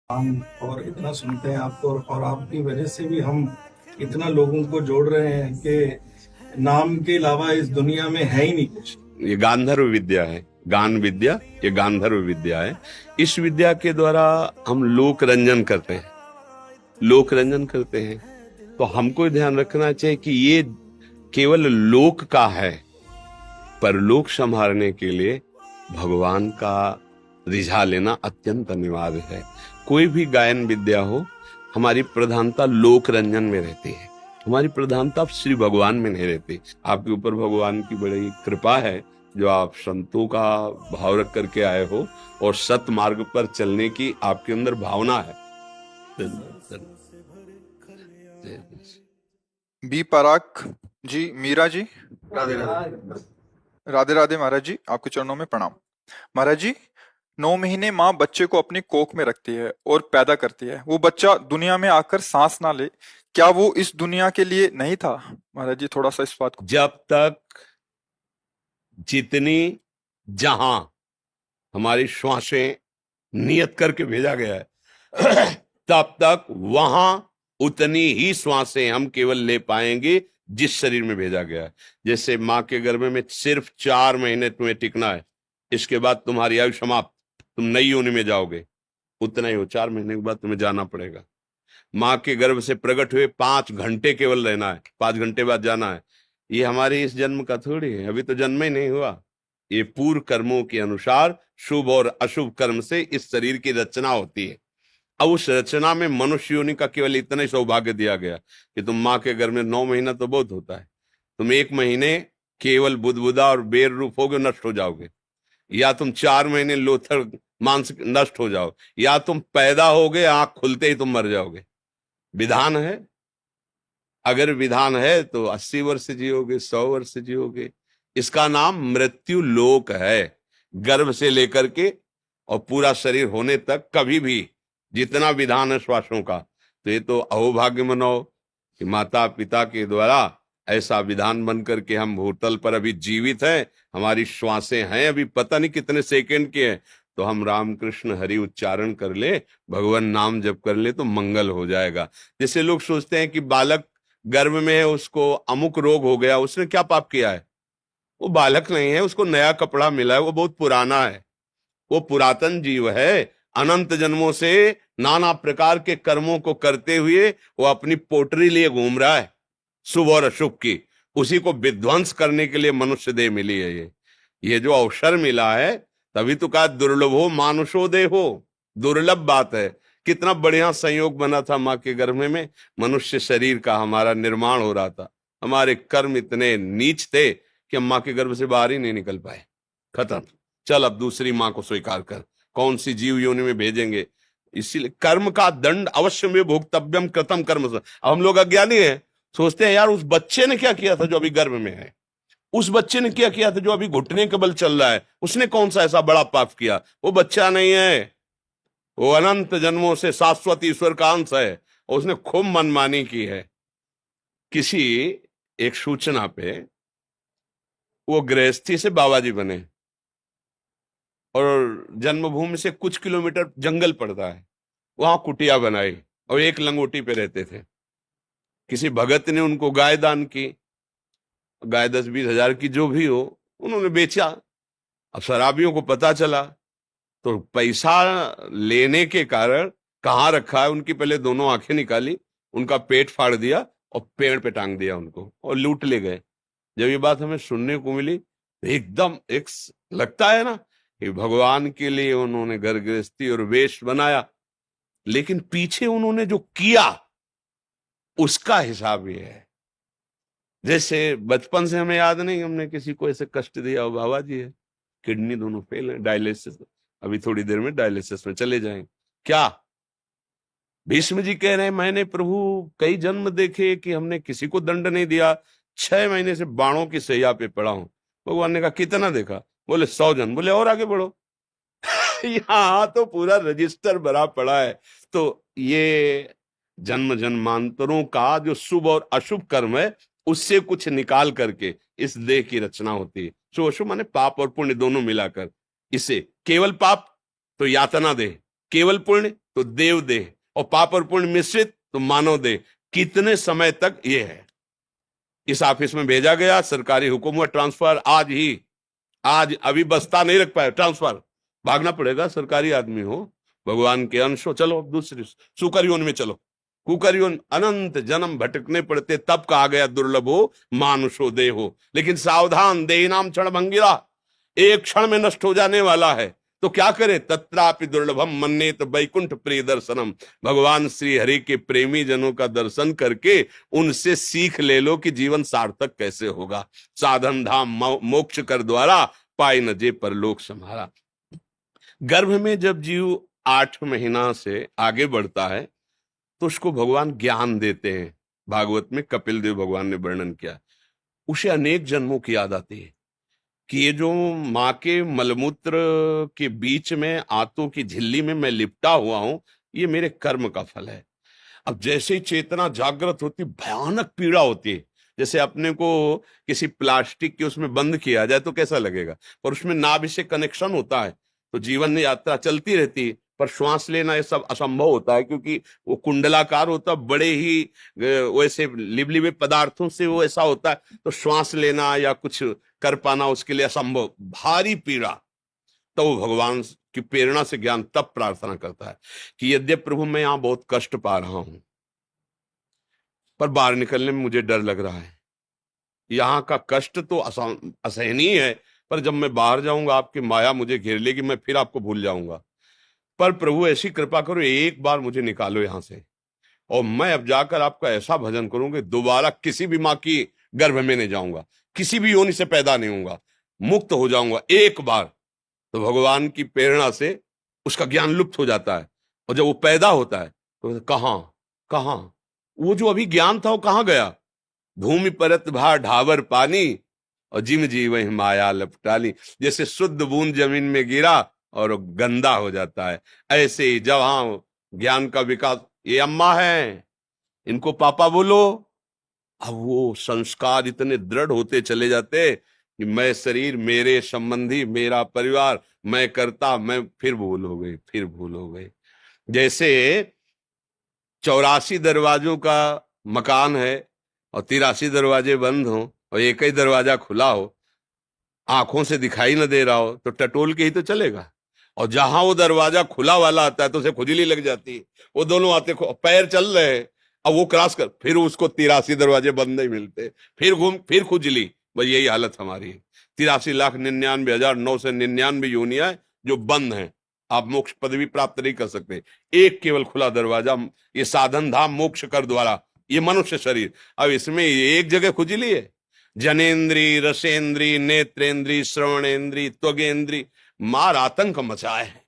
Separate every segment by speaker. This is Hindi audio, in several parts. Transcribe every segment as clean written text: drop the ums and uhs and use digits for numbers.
Speaker 1: हम और इतना सुनते हैं आपको, और आपकी वजह से भी हम इतना लोगों को जोड़ रहे हैं कि नाम के अलावा इस दुनिया में है ही नहीं कुछ।
Speaker 2: ये गांधर्व विद्या है, गान विद्या, ये गांधर्व विद्या है। इस विद्या के द्वारा हम लोक रंजन करते हैं, लोक रंजन करते हैं। तो हमको ध्यान रखना चाहिए कि ये केवल लोक का है, पर लोक संभालने के लिए भगवान का रिझा लेना अत्यंत अनिवार्य है। कोई भी गायन विद्या हो, हमारी प्रधानता लोक रंजन में रहती है, हमारी प्रधानता श्री भगवान में नहीं रहती। आपके ऊपर भगवान की बड़ी कृपा है जो आप संतों का भाव रख करके आए हो और सत मार्ग पर चलने की आपके अंदर भावना है।
Speaker 3: बी पराग जी, मीरा जी, राधे राधे महाराज जी, आपके चरणों में प्रणाम। महाराज जी, 9 महीने माँ बच्चे को अपनी कोख में रखती है और पैदा करती है। वो बच्चा दुनिया में आकर सांस ना ले, क्या वो इस दुनिया के लिए नहीं था? महाराज जी थोड़ा सा इस बात को।
Speaker 2: जब तक जितनी जहां हमारी श्वासें नियत करके भेजा गया है तब तक वहां उतनी ही श्वासें हम केवल ले पाएंगे जिस शरीर में भेजा गया है। जैसे माँ के गर्भ में सिर्फ 4 महीने तुम्हें टिकना है, इसके बाद तुम्हारी आयु समाप्त, तुम नई योनि में जाओगे, उतना ही हो। 4 महीने के बाद तुम्हें जाना पड़ेगा। माँ के गर्भ से प्रकट हुए 5 घंटे केवल रहना है, 5 घंटे बाद जाना है। ये हमारे इस जन्म का थोड़ी है, अभी तो जन्म ही नहीं हुआ। ये पूर्व कर्मों के अनुसार शुभ और अशुभ कर्म से इस शरीर की रचना होती है। अब उस रचना में मनुष्य योनि का केवल इतना ही सौभाग्य दिया गया कि तुम माँ के गर्भ में 9 महीना तो बहुत होता है, तुम 1 महीने केवल बुदबुदा और बेर रूप होगे, नष्ट हो जाओगे, या तुम 4 महीने लोथर मांस नष्ट हो जाओ, या तुम पैदा होगे आंख खुलते ही तुम मर जाओगे। विधान है, अगर विधान है तो 80 वर्ष जियोगे, 100 वर्ष जियोगे। इसका नाम मृत्यु लोक है। गर्भ से लेकर के और पूरा शरीर होने तक कभी भी जितना विधान है श्वासों का, तो ये तो अहोभाग्य मनाओ कि माता पिता के द्वारा ऐसा विधान बन करके हम भूतल पर अभी जीवित हैं। हमारी श्वासें हैं अभी पता नहीं कितने सेकंड के हैं, तो हम राम कृष्ण हरि उच्चारण कर ले, भगवान नाम जप कर ले तो मंगल हो जाएगा। जैसे लोग सोचते हैं कि बालक गर्भ में है, उसको अमुक रोग हो गया, उसने क्या पाप किया है? वो बालक नहीं है, उसको नया कपड़ा मिला है, वो बहुत पुराना है, वो पुरातन जीव है। अनंत जन्मों से नाना प्रकार के कर्मों को करते हुए वो अपनी पोटरी लिए घूम रहा है, शुभ और अशुभ की। उसी को विध्वंस करने के लिए मनुष्य देह मिली है। ये जो अवसर मिला है, तभी तो कहा दुर्लभो मानुषो देहो, दुर्लभ बात है। कितना बढ़िया संयोग बना था माँ के गर्भ में, मनुष्य शरीर का हमारा निर्माण हो रहा था। हमारे कर्म इतने नीच थे कि हम माँ के गर्भ से बाहर ही नहीं निकल पाए। खत्म, चल अब दूसरी माँ को स्वीकार कर, कौन सी जीव योनि में भेजेंगे। इसीलिए कर्म का दंड अवश्य में भोक्तव्यम कृतम कर्म। अब हम लोग अज्ञानी हैं, सोचते हैं यार उस बच्चे ने क्या किया था जो अभी गर्भ में है, उस बच्चे ने क्या किया था जो अभी घुटने के बल चल रहा है, उसने कौन सा ऐसा बड़ा पाप किया। वो बच्चा नहीं है, वो अनंत जन्मों से शाश्वत ईश्वर का अंश है, और उसने खूब मनमानी की है। किसी एक सूचना पे वो गृहस्थी से बाबा जी बने, और जन्मभूमि से कुछ किलोमीटर जंगल पड़ता है, वहां कुटिया बनाई और एक लंगोटी पे रहते थे। किसी भगत ने उनको गाय दान की, गाय 10-20 हजार की जो भी हो, उन्होंने बेचा। अब शराबियों को पता चला तो पैसा लेने के कारण कहाँ रखा है, उनकी पहले दोनों आंखें निकाली, उनका पेट फाड़ दिया और पेड़ पे टांग दिया उनको, और लूट ले गए। जब ये बात हमें सुनने को मिली तो एकदम एक लगता है ना कि भगवान के लिए उन्होंने घर गृहस्थी और वेश बनाया, लेकिन पीछे उन्होंने जो किया उसका हिसाब ये है। जैसे बचपन से हमें याद नहीं हमने किसी को ऐसे कष्ट दिया हो। बाबा जी है, किडनी दोनों फेल है, डायलिसिस, अभी थोड़ी देर में डायलिसिस में चले जाएंगे। क्या भीष्म जी कह रहे हैं, मैंने प्रभु कई जन्म देखे कि हमने किसी को दंड नहीं दिया, 6 महीने से बाणों की सैया पे पड़ा हूं। भगवान ने कहा कितना देखा? बोले 100 जन्म। बोले और आगे बढ़ो। यहाँ तो पूरा रजिस्टर भरा पड़ा है। तो ये जन्म जन्मांतरों का जो शुभ और अशुभ कर्म है, उससे कुछ निकाल करके इस देह की रचना होती है। शुभ अशुभ माने पाप और पुण्य दोनों मिलाकर। इसे केवल पाप तो यातना देह, केवल पुण्य तो देव देह, और पाप और पुण्य मिश्रित तो मानव देह। कितने समय तक ये है। इस ऑफिस में भेजा गया, सरकारी हुक्म हुआ ट्रांसफर, आज ही, आज अभी बस्ता नहीं रख पाए, ट्रांसफर, भागना पड़ेगा, सरकारी आदमी हो, भगवान के अंश हो, चलो दूसरी सुकरयोन में चलो। कुकरयोन अनंत जन्म भटकने पड़ते, तब कहा गया दुर्लभ हो मानुषो देह हो। लेकिन सावधान, देह नाम क्षण भंगिरा, एक क्षण में नष्ट हो जाने वाला है। तो क्या करे, तत्रापि दुर्लभम मन्येत वैकुंठ प्रिय दर्शनम। भगवान श्री हरि के प्रेमी जनों का दर्शन करके उनसे सीख ले लो कि जीवन सार्थक कैसे होगा। साधन धाम मोक्ष कर द्वारा, पाई न जे परलोक सम्हारा। गर्भ में जब जीव 8 महीना से आगे बढ़ता है तो उसको भगवान ज्ञान देते हैं। भागवत में कपिल देव भगवान ने वर्णन किया, उसे अनेक जन्मों की याद आती है कि ये जो माँ के मलमूत्र के बीच में, आंतों की झिल्ली में मैं लिपटा हुआ हूं, ये मेरे कर्म का फल है। अब जैसे ही चेतना जागृत होती, भयानक पीड़ा होती है। जैसे अपने को किसी प्लास्टिक के उसमें बंद किया जाए तो कैसा लगेगा, पर उसमें नाभि से कनेक्शन होता है तो जीवन यात्रा चलती रहती है। पर श्वास लेना ये सब असंभव होता है, क्योंकि वो कुंडलाकार होता, बड़े ही वैसे लिबलिबे पदार्थों से वो ऐसा होता है, तो श्वास लेना या कुछ कर पाना उसके लिए असंभव, भारी पीड़ा। तो वो भगवान की प्रेरणा से ज्ञान तब प्रार्थना करता है कि यद्यपि प्रभु मैं यहां बहुत कष्ट पा रहा हूं, पर बाहर निकलने में मुझे डर लग रहा है। यहाँ का कष्ट तो असहनीय है, पर जब मैं बाहर जाऊंगा आपकी माया मुझे घेर लेगी, मैं फिर आपको भूल जाऊंगा। पर प्रभु ऐसी कृपा करो, एक बार मुझे निकालो यहां से, और मैं अब जाकर आपका ऐसा भजन करूंगा, दोबारा किसी भी माँ की गर्भ में नहीं जाऊंगा, किसी भी योनि से पैदा नहीं होऊंगा, मुक्त हो जाऊंगा एक बार। तो भगवान की प्रेरणा से उसका ज्ञान लुप्त हो जाता है, और जब वो पैदा होता है तो कहां वो जो अभी ज्ञान था वो कहां गया। भूमि परत भा ढावर पानी, और जिम जी वही माया लपटाली। जैसे शुद्ध बूंद जमीन में गिरा और गंदा हो जाता है, ऐसे ही जब ज्ञान का विकास, ये अम्मा है इनको पापा बोलो, अब वो संस्कार इतने दृढ़ होते चले जाते कि मैं शरीर, मेरे संबंधी, मेरा परिवार, मैं करता, मैं फिर भूल हो गई। जैसे 84 दरवाजों का मकान है और 83 दरवाजे बंद हो और एक ही दरवाजा खुला हो, आंखों से दिखाई न दे रहा हो, तो टटोल के ही तो चलेगा। और जहां वो दरवाजा खुला वाला आता है तो उसे खुजली लग जाती है, वो दोनों आते पैर चल रहे हैं, अब वो क्रॉस कर, फिर उसको 83 दरवाजे बंद नहीं मिलते, फिर घूम, फिर खुजली। बस यही हालत हमारी है। 83,99,999 योनियां जो बंद हैं, आप मोक्ष पदवी प्राप्त नहीं कर सकते। एक केवल खुला दरवाजा, ये साधन धाम मोक्ष कर द्वारा, ये मनुष्य शरीर। अब इसमें एक जगह खुजली है, जनेन्द्री, रसेंद्री, नेत्रेंद्री, श्रवणेन्द्री, त्वगेंद्री, मार आतंक मचाए है।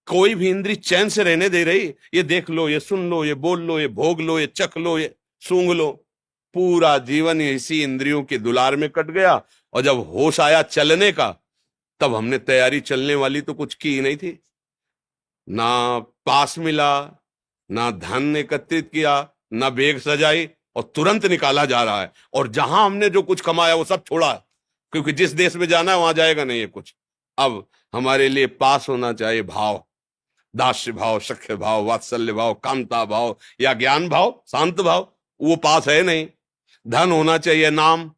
Speaker 2: कोई भी इंद्री चैन से रहने दे रही, ये देख लो, ये सुन लो, ये बोल लो, ये भोग लो, ये चख लो, ये सूंघ लो। पूरा जीवन इसी इंद्रियों के दुलार में कट गया, और जब होश आया चलने का, तब हमने तैयारी चलने वाली तो कुछ की ही नहीं थी। ना पास मिला, ना धन एकत्रित किया, ना बेग सजाई, और तुरंत निकाला जा रहा है। और जहां हमने जो कुछ कमाया वो सब छोड़ा, क्योंकि जिस देश में जाना है वहां जाएगा नहीं है कुछ। अब हमारे लिए पास होना चाहिए भाव, दास्य भाव, सख्य भाव, वात्सल्य भाव, कामता भाव या ज्ञान भाव, शांत भाव, वो पास है नहीं। धन होना चाहिए नाम,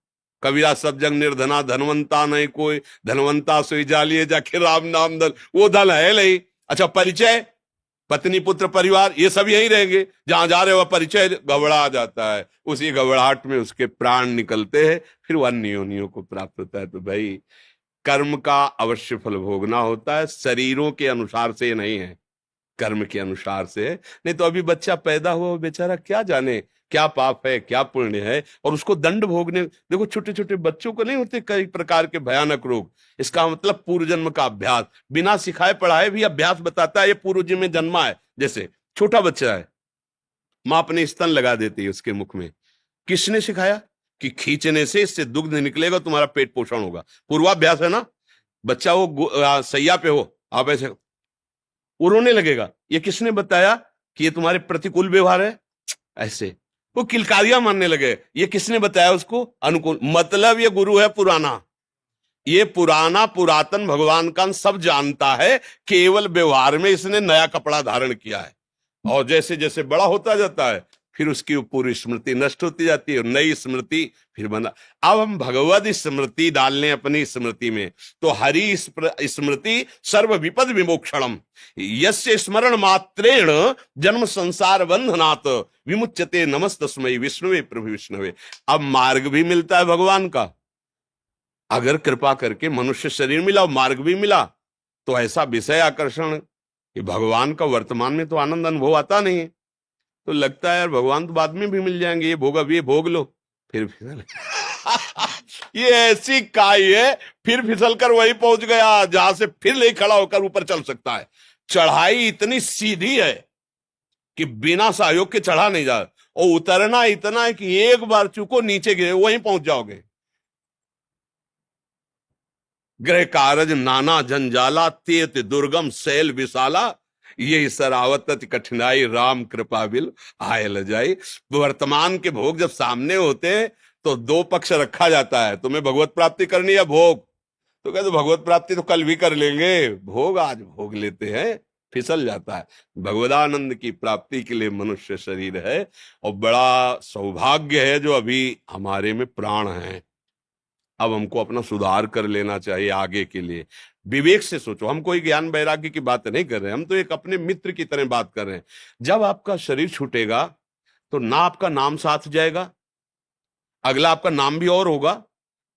Speaker 2: कबीरा सब जंग निर्धना, धनवंता नहीं कोई, धनवंता सोई जालिए जाके राम नाम धन, वो धन है नहीं। अच्छा, परिचय, पत्नी पुत्र परिवार, ये सब यही रहेंगे, जहां जा रहे हो परिचय गड़बड़ा जाता है, उसी गड़बड़ाहट में उसके प्राण निकलते हैं, फिर वो अन्य योनियों को प्राप्त होता है। तो भाई कर्म का अवश्य फल भोगना होता है, शरीरों के अनुसार से नहीं है, कर्म के अनुसार से है। नहीं तो अभी बच्चा पैदा हुआ बेचारा क्या जाने क्या पाप है क्या पुण्य है, और उसको दंड भोगने। देखो छोटे छोटे बच्चों को नहीं होते कई प्रकार के भयानक रोग, इसका मतलब पूर्व जन्म का अभ्यास, बिना सिखाए पढ़ाए भी अभ्यास बताता है, ये पूर्व जन्म में जन्मा है। जैसे छोटा बच्चा है, माँ अपने स्तन लगा देती है उसके मुख में, किसने सिखाया कि खींचने से इससे दुग्ध निकलेगा, तुम्हारा पेट पोषण होगा, पूर्वाभ्यास है ना। बच्चा वो सैया पे हो, आप ऐसे वो रोने लगेगा, ये किसने बताया कि ये तुम्हारे प्रतिकूल व्यवहार है, ऐसे वो किलकारियां मानने लगे, ये किसने बताया उसको अनुकूल। मतलब ये गुरु है पुराना, ये पुराना पुरातन भगवान का सब जानता है, केवल व्यवहार में इसने नया कपड़ा धारण किया है। और जैसे जैसे बड़ा होता जाता है फिर उसकी पूरी स्मृति नष्ट होती जाती है, नई स्मृति फिर बना। अब हम भगवद स्मृति डाल लें अपनी स्मृति में, तो हरि स्मृति सर्व विपद विमोक्षणम यस्य स्मरण मात्रेण जन्म संसार बंधनात् विमुच्यते नमस्तस्मै विष्णुवे प्रभु विष्णुवे। अब मार्ग भी मिलता है भगवान का, अगर कृपा करके मनुष्य शरीर मिला और मार्ग भी मिला तो ऐसा विषय आकर्षण कि भगवान का वर्तमान में तो आनंद अनुभव आता नहीं है, तो लगता है यार भगवान तो बाद में भी मिल जाएंगे, ये भोग अभी भोग लो फिर फिसल ये ऐसी काई है, फिर फिसल कर वही पहुंच गया जहां से फिर ले खड़ा होकर ऊपर चल सकता है। चढ़ाई इतनी सीधी है कि बिना सहयोग के चढ़ा नहीं जा, और उतरना इतना है कि एक बार चूको नीचे गिरे वहीं पहुंच जाओगे। ग्रह कारज नाना जंजाला तेत दुर्गम शैल विशाला ये सरावत कठिनाई राम कृपा बिल आय ल जाई। वर्तमान के भोग जब सामने होते हैं तो दो पक्ष रखा जाता है, तुम्हें भगवत प्राप्ति करनी है भोग, तो कहते भगवत प्राप्ति तो कल भी कर लेंगे, भोग आज भोग लेते हैं, फिसल जाता है। भगवदानंद की प्राप्ति के लिए मनुष्य शरीर है, और बड़ा सौभाग्य है जो अभी हमारे में प्राण है। अब हमको अपना सुधार कर लेना चाहिए आगे के लिए। विवेक से सोचो, हम कोई ज्ञान वैराग्य की बात नहीं कर रहे हैं, हम तो एक अपने मित्र की तरह बात कर रहे हैं। जब आपका शरीर छूटेगा तो ना आपका नाम साथ जाएगा, अगला आपका नाम भी और होगा,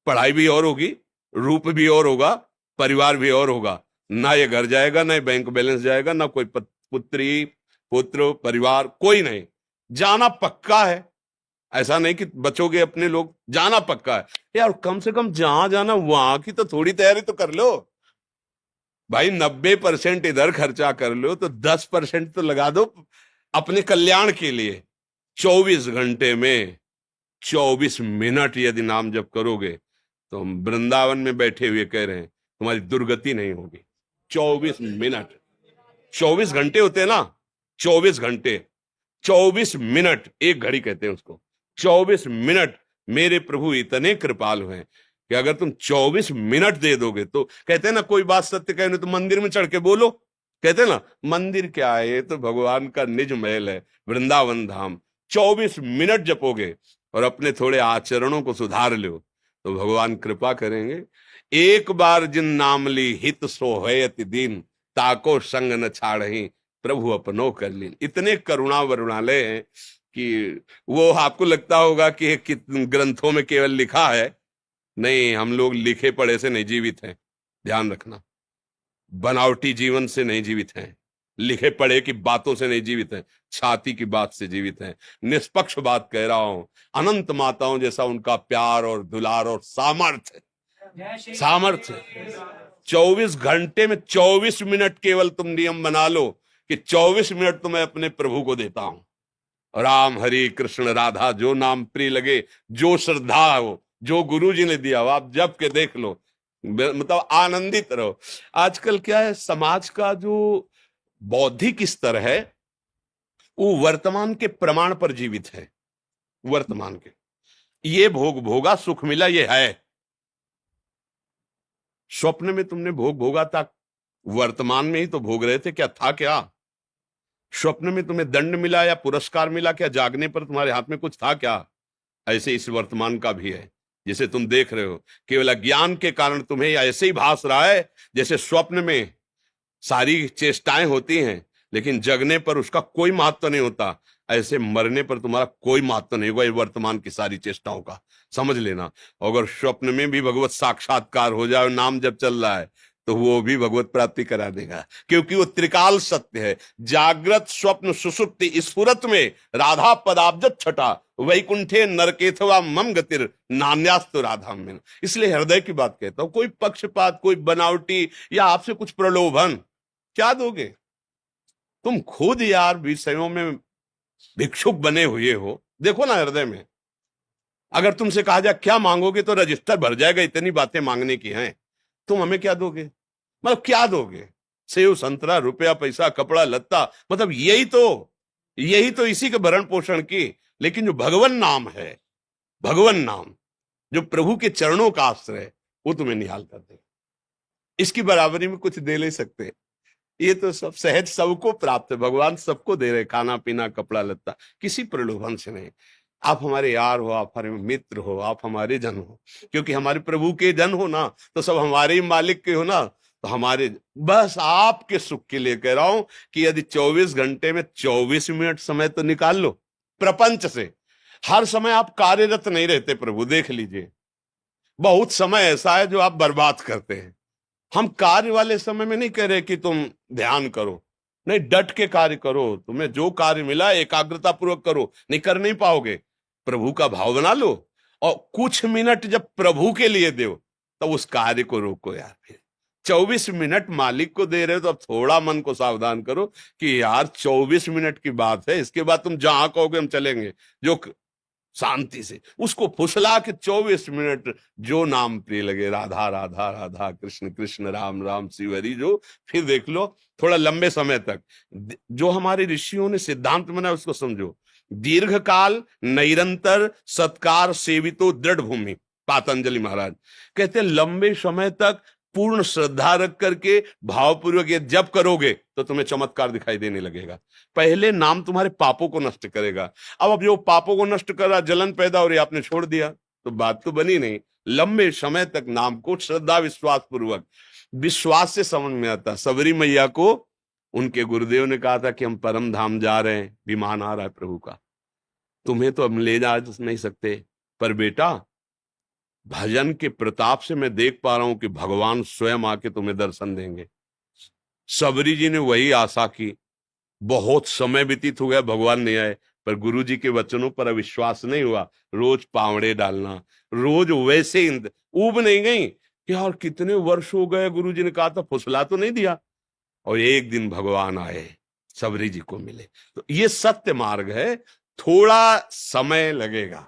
Speaker 2: पढ़ाई भी और होगी, रूप भी और होगा, परिवार भी और होगा, ना ये घर जाएगा, ना ये बैंक बैलेंस जाएगा, ना कोई पुत्री पुत्र परिवार कोई नहीं, जाना पक्का है। ऐसा नहीं कि बचोगे अपने लोग, जाना पक्का है यार। कम से कम जहां जाना वहां की तो थोड़ी तैयारी तो कर लो भाई। 90% इधर खर्चा कर लो तो 10% तो लगा दो अपने कल्याण के लिए। 24 घंटे में 24 मिनट यदि नाम जप करोगे तो हम वृंदावन में बैठे हुए कह रहे हैं तुम्हारी दुर्गति नहीं होगी। 24 मिनट, 24 घंटे होते हैं ना, 24 घंटे, 24 मिनट, एक घड़ी कहते हैं उसको। 24 मिनट मेरे प्रभु इतने कृपालु हैं कि अगर तुम 24 मिनट दे दोगे तो, कहते हैं ना कोई बात सत्य कहने तो मंदिर में चढ़ के बोलो, कहते हैं ना मंदिर क्या है, ये तो भगवान का निज महल है, वृंदावन धाम। 24 मिनट जपोगे और अपने थोड़े आचरणों को सुधार लो तो भगवान कृपा करेंगे। एक बार जिन नाम ली हित सोहयति दीन ताको संग न छाड़ही प्रभु अपनो कर लीन। इतने करुणा वरुणालय हैं कि वो आपको लगता होगा कि ग्रंथों में केवल लिखा है, नहीं, हम लोग लिखे पढ़े से नहीं जीवित हैं, ध्यान रखना। बनावटी जीवन से नहीं जीवित हैं, लिखे पढ़े की बातों से नहीं जीवित हैं, छाती की बात से जीवित हैं। निष्पक्ष बात कह रहा हूं, अनंत माताओं जैसा उनका प्यार और दुलार और सामर्थ्य 24 घंटे में 24 मिनट केवल तुम नियम बना लो कि 24 मिनट तो मैं अपने प्रभु को देता हूं। राम हरि कृष्ण राधा जो नाम प्रिय लगे, जो श्रद्धा हो, जो गुरु जी ने दिया हो, आप जप के देख लो, मतलब आनंदित रहो। आजकल क्या है, समाज का जो बौद्धिक स्तर है वो वर्तमान के प्रमाण पर जीवित है। वर्तमान के ये भोग भोगा, सुख मिला, ये है। स्वप्न में तुमने भोग भोगा था, वर्तमान में ही तो भोग रहे थे, क्या था क्या? स्वप्न में तुम्हें दंड मिला या पुरस्कार मिला क्या? जागने पर तुम्हारे हाथ में कुछ था क्या? ऐसे इस वर्तमान का भी है, जिसे तुम देख रहे हो। केवल अज्ञान के कारण तुम्हें ऐसे ही भास रहा है जैसे स्वप्न में सारी चेष्टाएं होती हैं लेकिन जगने पर उसका कोई महत्व नहीं होता, ऐसे मरने पर तुम्हारा कोई महत्व नहीं होगा वर्तमान की सारी चेष्टाओं का, समझ लेना। अगर स्वप्न में भी भगवत साक्षात्कार हो जाए, नाम जब चल रहा है, तो वो भी भगवत प्राप्ति करा देगा, क्योंकि वो त्रिकाल सत्य है। जागृत स्वप्न सुषुप्ति स्फुरत में राधा पदाब्जत छटा वैकुंठे नरकेथवा मम गतिर नान्यास्तु राधा में। इसलिए हृदय की बात कहता हूं, कोई पक्षपात, कोई बनावटी या आपसे कुछ प्रलोभन क्या दोगे? तुम खुद यार विषयों में भिक्षुक बने हुए हो, देखो ना हृदय में। अगर तुमसे कहा जाए क्या मांगोगे तो रजिस्टर भर जाएगा, इतनी बातें मांगने की हैं। तुम हमें क्या दोगे? मतलब क्या दोगे? सेव संतरा, रुपया पैसा, कपड़ा लत्ता, मतलब यही तो इसी के भरण पोषण की। लेकिन जो भगवान नाम है, भगवान नाम जो प्रभु के चरणों का आश्रय है, वो तुम्हें निहाल कर दे। इसकी बराबरी में कुछ दे नहीं सकते। ये तो सब सहज सबको प्राप्त है, भगवान सबको दे रहे, खाना पीना कपड़ा लत्ता, किसी प्रलोभन से नहीं। आप हमारे यार हो, आप हमारे मित्र हो, आप हमारे जन हो, क्योंकि हमारे प्रभु के जन हो ना, तो सब हमारे ही मालिक के हो ना, तो हमारे बस आपके सुख के लिए कह रहा हूं कि यदि 24 घंटे में 24 मिनट समय तो निकाल लो प्रपंच से। हर समय आप कार्यरत नहीं रहते प्रभु, देख लीजिए बहुत समय ऐसा है जो आप बर्बाद करते हैं। हम कार्य वाले समय में नहीं कह रहे कि तुम ध्यान करो, नहीं, डट के कार्य करो, तुम्हें जो कार्य मिला एकाग्रता पूर्वक करो, नहीं कर नहीं पाओगे, प्रभु का भाव बना लो और कुछ मिनट जब प्रभु के लिए दो तब उस कार्य को रोको यार। फिर 24 मिनट मालिक को दे रहे हो तो अब थोड़ा मन को सावधान करो कि यार 24 मिनट की बात है, इसके बाद तुम जहां कहोगे हम चलेंगे, जो शांति से उसको फुसला के 24 मिनट जो नाम प्रिय लगे, राधा राधा राधा, कृष्ण कृष्ण, राम राम, शिव हरि, जो फिर देख लो थोड़ा लंबे समय तक। जो हमारे ऋषियों ने सिद्धांत बनाया उसको समझो, दीर्घ काल निरंतर सत्कार सेवितो दृढ़ भूमि। पातंजलि महाराज कहते हैं लंबे समय तक पूर्ण श्रद्धा रख करके भावपूर्वक ये जप करोगे तो तुम्हें चमत्कार दिखाई देने लगेगा। पहले नाम तुम्हारे पापों को नष्ट करेगा। अब जो पापों को नष्ट कर रहा, जलन पैदा हो रही, आपने छोड़ दिया तो बात तो बनी नहीं। लंबे समय तक नाम को श्रद्धा विश्वास पूर्वक, विश्वास से समझ में आता। सबरी मैया को उनके गुरुदेव ने कहा था कि हम परम धाम जा रहे हैं, विमान आ रहा है प्रभु का, तुम्हें तो हम ले जा नहीं सकते, पर बेटा भजन के प्रताप से मैं देख पा रहा हूं कि भगवान स्वयं आके तुम्हें दर्शन देंगे। सबरी जी ने वही आशा की, बहुत समय व्यतीत हो गया, भगवान नहीं आए, पर गुरु जी के वचनों पर अविश्वास नहीं हुआ। रोज पावड़े डालना, रोज वैसे ऊब नहीं गई कि यार कितने वर्ष हो गए, गुरु जी ने कहा था, फुसला तो नहीं दिया। और एक दिन भगवान आए, सबरी जी को मिले। तो ये सत्य मार्ग है, थोड़ा समय लगेगा।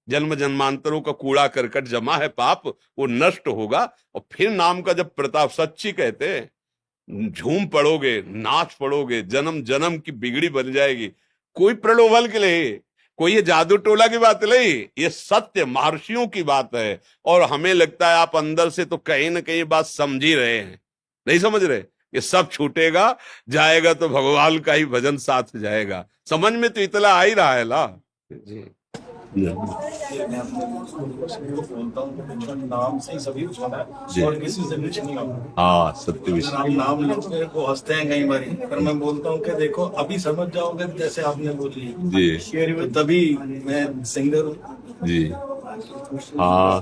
Speaker 2: जन्म जन्मांतरों का कूड़ा करकट जमा है पाप, वो नष्ट होगा और फिर नाम का जब प्रताप, सच्ची कहते हैं झूम पड़ोगे, नाच पड़ोगे, जन्म जन्म की बिगड़ी बन जाएगी। कोई प्रलोभन के लिए, कोई ये जादू टोला की बात नहीं, ये सत्य महर्षियों की बात है। और हमें लगता है आप अंदर से तो कहीं ना कहीं बात समझ ही रहे हैं, नहीं समझ रहे। ये सब छूटेगा, जाएगा तो भगवान का ही भजन साथ जाएगा। समझ में तो इतना आ ही रहा है ना जी।
Speaker 1: मैं बोलता हूँ नाम से ही सभी कुछ होता है और किसी से कुछ नहीं होता।
Speaker 2: हाँ सत्य विषय।
Speaker 1: आप नाम लेते को हंसते हैं कई बार, पर मैं बोलता हूँ कि देखो अभी समझ जाओगे जैसे आपने बोली
Speaker 2: जी,
Speaker 1: तो तभी मैं सिंगर हूँ
Speaker 2: जी। हाँ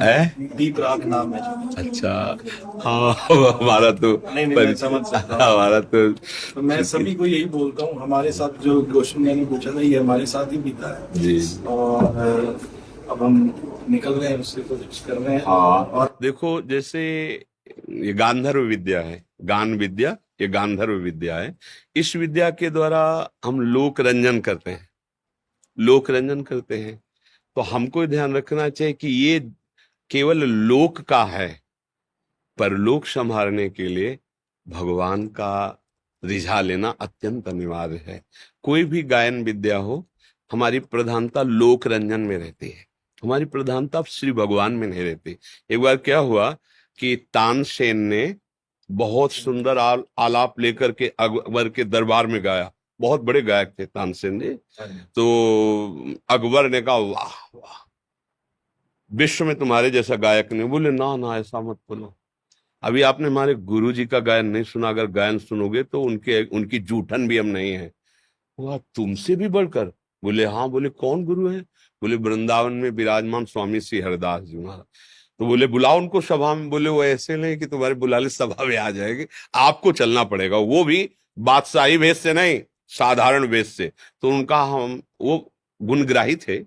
Speaker 2: है,
Speaker 1: दीप राग नाम है।
Speaker 2: अच्छा, हाँ हमारा तो
Speaker 1: नहीं मैं समझ सकता हूँ।
Speaker 2: हमारा तो
Speaker 1: तो मैं सभी को यही बोलता हूँ, हमारे साथ जो क्वेश्चन मैंने पूछा था ये हमारे साथ ही बीता है
Speaker 2: जी।
Speaker 1: और अब हम निकल रहे हैं, उससे कोशिश कर रहे हैं।
Speaker 2: हाँ, और देखो जैसे ये गांधर्व विद्या है, गान विद्या, ये गांधर्व विद्या है। इस विद्या के द्वारा हम लोक रंजन करते हैं, लोक रंजन करते हैं। तो हमको ध्यान रखना चाहिए कि ये केवल लोक का है, पर लोक संभालने के लिए भगवान का रिझा लेना अत्यंत अनिवार्य है। कोई भी गायन विद्या हो, हमारी प्रधानता लोक रंजन में रहती है, हमारी प्रधानता श्री भगवान में नहीं रहती। एक बार क्या हुआ कि तानसेन ने बहुत सुंदर आलाप लेकर के अकबर के दरबार में गाया। बहुत बड़े गायक थे तानसेन जी। तो अकबर ने कहा वाह वाह, विश्व में तुम्हारे जैसा गायक नहीं। बोले ना ना ऐसा मत बोलो, अभी आपने हमारे गुरु जी का गायन नहीं सुना, अगर गायन सुनोगे तो उनकी जूठन भी हम नहीं है। वह तुमसे भी बढ़कर? बोले हाँ। बोले कौन गुरु है? बोले वृंदावन में विराजमान स्वामी श्री हरिदास जी महाराज। तो बोले बुलाओ उनको सभा में। बोले वो ऐसे नहीं कि तुम्हारे बुलाले सभा में आ जाएंगे, आपको चलना पड़ेगा, वो भी बादशाही वेश से नहीं, साधारण वेश से। तो उनका हम वो गुणग्राही थे,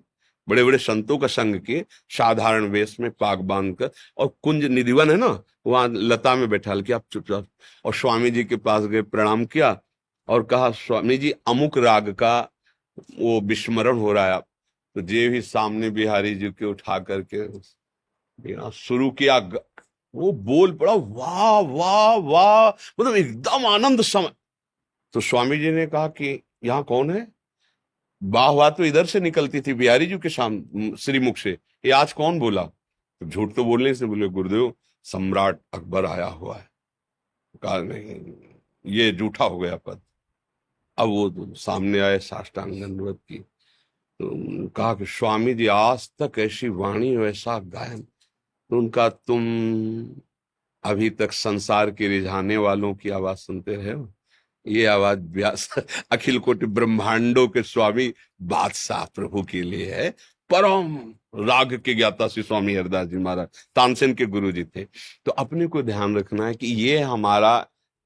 Speaker 2: बड़े बड़े संतों का संग किए, साधारण वेश में पाग बांध कर, और कुंज निधिवन है ना, वहां लता में बैठा के आप चुपचाप। और स्वामी जी के पास गए, प्रणाम किया और कहा स्वामी जी अमुक राग का वो विस्मरण हो रहा है। तो जे भी सामने बिहारी जी के उठा करके शुरू किया, वो बोल पड़ा वाह वाह वाह, मतलब एकदम आनंद समय। तो स्वामी जी ने कहा कि यहाँ कौन है? वाह वाह तो इधर से निकलती थी बिहारी जी के सामने श्रीमुख से, ये आज कौन बोला? तो झूठ तो बोलने से। बोले गुरुदेव सम्राट अकबर आया हुआ है। कहा नहीं, ये झूठा हो गया पद। अब वो तो सामने आए, साष्टांग दंडवत की, तो कहा कि स्वामी जी आज तक ऐसी वाणी वैसा गायन। तो उनका, तुम अभी तक संसार के रिझाने वालों की आवाज सुनते रहे हो, ये आवाज व्यास अखिल कोटि ब्रह्मांडों के स्वामी बादशाह प्रभु के लिए है। परम राग के ज्ञाता श्री स्वामी हरिदास जी महाराज तानसेन के गुरु जी थे। तो अपने को ध्यान रखना है कि ये हमारा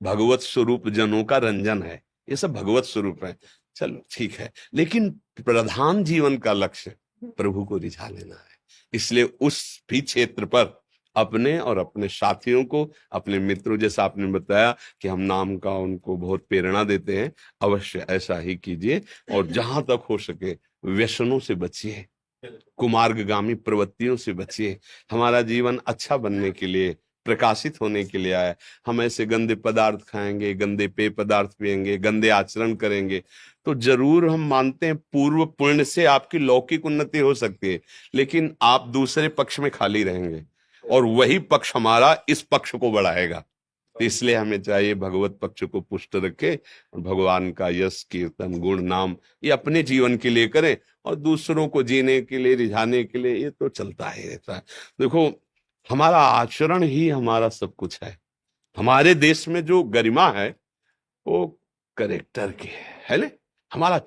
Speaker 2: भगवत स्वरूप जनों का रंजन है, ये सब भगवत स्वरूप है। चलो ठीक है, लेकिन प्रधान जीवन का लक्ष्य प्रभु को रिझा लेना है। इसलिए उस भी क्षेत्र पर अपने और अपने साथियों को, अपने मित्रों, जैसा आपने बताया कि हम नाम का उनको बहुत प्रेरणा देते हैं, अवश्य ऐसा ही कीजिए। और जहां तक हो सके व्यसनों से बचिए, कुमार्गगामी प्रवृत्तियों से बचिए। हमारा जीवन अच्छा बनने के लिए, प्रकाशित होने के लिए आया। हम ऐसे गंदे पदार्थ खाएंगे, गंदे पेय पदार्थ पिएंगे, गंदे आचरण करेंगे, तो जरूर हम मानते हैं पूर्व पुण्य से आपकी लौकिक उन्नति हो सकती है, लेकिन आप दूसरे पक्ष में खाली रहेंगे और वही पक्ष हमारा इस पक्ष को बढ़ाएगा। तो इसलिए हमें चाहिए भगवत पक्ष को पुष्ट रखे और भगवान का यश कीर्तन गुण नाम ये अपने जीवन के लिए करें, और दूसरों को जीने के लिए, रिझाने के लिए ये तो चलता ही रहता है। देखो, हमारा आचरण ही हमारा सब कुछ है। हमारे देश में जो गरिमा है वो करेक्टर की है ना। हमारा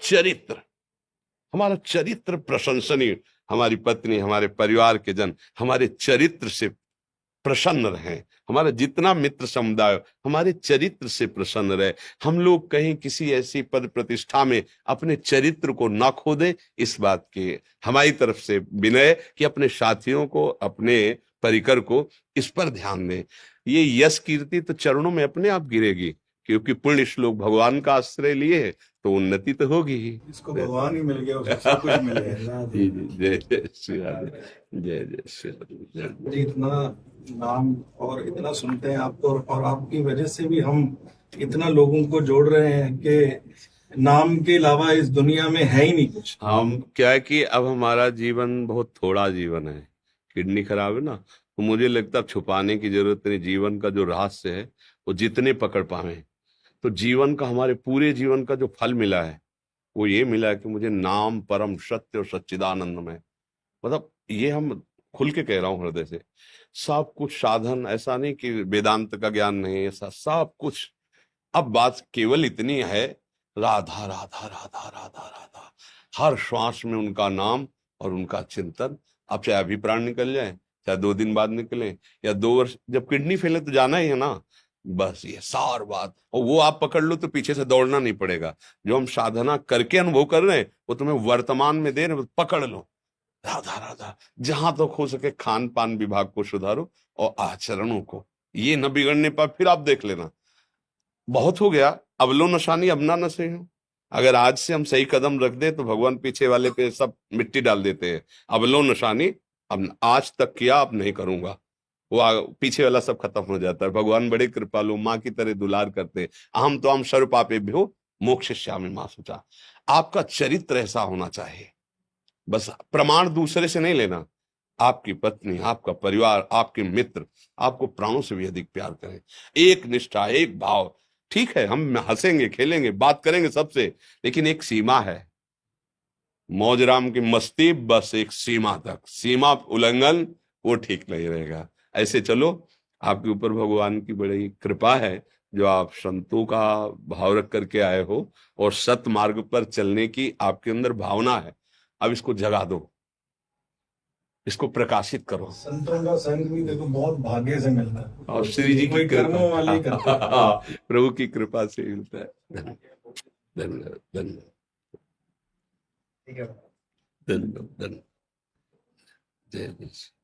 Speaker 2: चरित्र प्रशंसनीय। हमारी पत्नी, हमारे परिवार के जन हमारे चरित्र से प्रसन्न रहें। हमारा जितना मित्र समुदाय हमारे चरित्र से प्रसन्न रहे। हम लोग कहीं किसी ऐसी पद प्रतिष्ठा में अपने चरित्र को ना खो दें, इस बात की हमारी तरफ से विनय कि अपने साथियों को, अपने परिकर को इस पर ध्यान दें। ये यश कीर्ति तो चरणों में अपने आप गिरेगी, क्योंकि पुण्य श्लोक भगवान का आश्रय लिए तो उन्नति तो होगी ही।
Speaker 1: इसको भगवान ही मिल गया, उसको सब कुछ मिल गया।
Speaker 2: जी जी, जय जय श्री राधे, जय जय श्री राधे।
Speaker 1: जी, इतना नाम और इतना सुनते हैं आप तो, और आपकी वजह से भी हम इतना लोगों को जोड़ रहे हैं कि नाम के अलावा इस दुनिया में है ही नहीं कुछ।
Speaker 2: हम क्या है कि अब हमारा जीवन बहुत थोड़ा जीवन है, किडनी खराब है ना, तो मुझे लगता है छुपाने की जरूरत नहीं। जीवन का जो रहस्य है वो जितने पकड़ पावे, तो जीवन का, हमारे पूरे जीवन का जो फल मिला है वो ये मिला है कि मुझे नाम परम सत्य और सच्चिदानंद में, मतलब ये हम खुल के कह रहा हूं हृदय से, सब कुछ साधन, ऐसा नहीं कि वेदांत का ज्ञान नहीं, ऐसा सब कुछ। अब बात केवल इतनी है, राधा राधा राधा राधा राधा, हर श्वास में उनका नाम और उनका चिंतन। अब चाहे अभी प्राण निकल जाए, चाहे 2 दिन बाद निकले, या 2 वर्ष, जब किडनी फेल है तो जाना ही है ना। बस ये सार बात, और वो आप पकड़ लो तो पीछे से दौड़ना नहीं पड़ेगा। जो हम साधना करके अनुभव कर रहे हैं वो तुम्हें वर्तमान में दे रहे, पकड़ लो। राधा राधा, जहां तक हो सके खान पान विभाग को सुधारो और आचरणों को ये न बिगड़ने पर फिर आप देख लेना, बहुत हो गया, अब लो नशानी अब ना नशे हो। अगर आज से हम सही कदम रख दे तो भगवान पीछे वाले पे सब मिट्टी डाल देते हैं। अब लो नशानी, अब आज तक किया अब नहीं करूंगा, वो पीछे वाला सब खत्म हो जाता है। भगवान बड़े कृपालु, माँ की तरह दुलार करते हैं। अहम तो हम सर्व पापे भ्यो मोक्षयिष्यामि मां शुचा। आपका चरित्र ऐसा होना चाहिए। बस प्रमाण दूसरे से नहीं लेना, आपकी पत्नी, आपका परिवार, आपके मित्र आपको प्राणों से भी अधिक प्यार करें। एक निष्ठा, एक भाव। ठीक है, हम हंसेंगे, खेलेंगे, बात करेंगे सबसे, लेकिन एक सीमा है। मौज राम की मस्ती बस एक सीमा तक, सीमा उल्लंघन वो ठीक नहीं रहेगा। ऐसे चलो, आपके ऊपर भगवान की बड़ी कृपा है जो आप संतों का भाव रख करके आए हो और सत मार्ग पर चलने की आपके अंदर भावना है। अब इसको जगा दो, इसको प्रकाशित करो।
Speaker 1: संतों का संग भी देखो बहुत भाग्य से मिलता है,
Speaker 2: और श्री जी की
Speaker 1: कोई कर्मों वाले ही करते हैं।
Speaker 2: प्रभु की कृपा से मिलता है। धन्यवाद धन्यवाद धन्यवाद
Speaker 1: ठीक है।
Speaker 2: धन्यवाद धन्यवाद। जय जय।